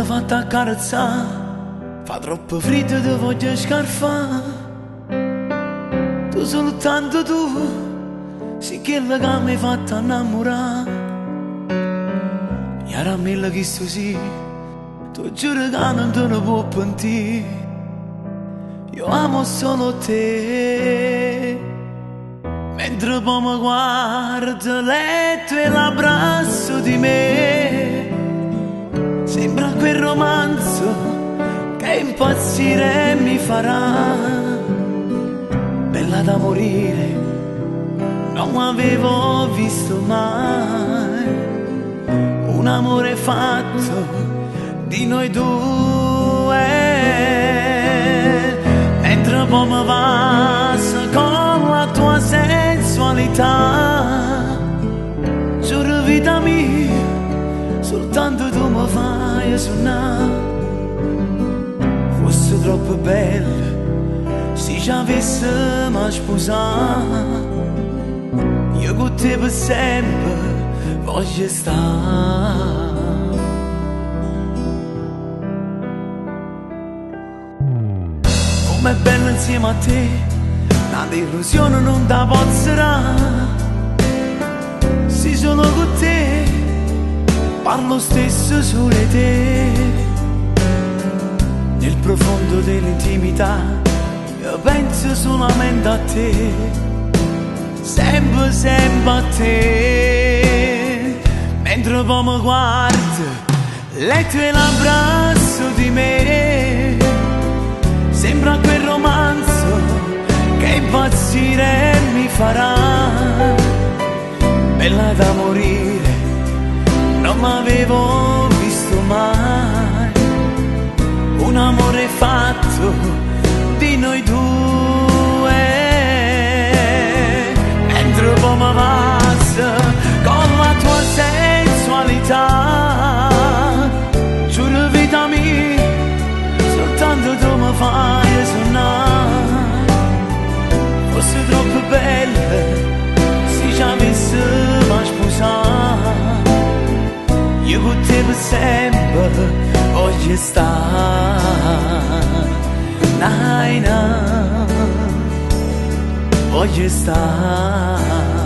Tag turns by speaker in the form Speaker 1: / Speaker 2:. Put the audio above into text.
Speaker 1: l'ha fatta accarezzare, fa troppo freddo, ti voglio scarfare. Tu soltanto tu, sei quella che mi hai fatto innamorare. E ora mille che sto sì, tu giuro che non te ne può pentire. Io amo solo te. Mentre poi mi guardo letto e l'abbraccio di me, sembra quel romanzo che impazzire mi farà. Bella da morire, non avevo visto mai un amore fatto di noi due. Mentre poi mi passa con la tua sensualità, giuro vita mia, soltanto tu mi fai suonare. Fosse troppo bella se ci avessimo sposato, io con te per sempre voglio stare. Com'è bello insieme a te, una delusione non da pozzerà. Se sono con te, parlo stesso solo di te. Nel profondo dell'intimità io penso solamente a te, sempre, sempre a te. Mentre poi mi guardo, letto e l'abbraccio di me, sembra quel romanzo che impazzire mi farà. Bella da morire, non m'avevo visto mai un amore fatto di noi due. Mentre poi mi passa con la tua sensualità, giuro vita mia, soltanto tu mi fai suonare. Fosse troppo bella se ci avessimo sposato, io con te per sempre voglio stare. Nai, voglio stare.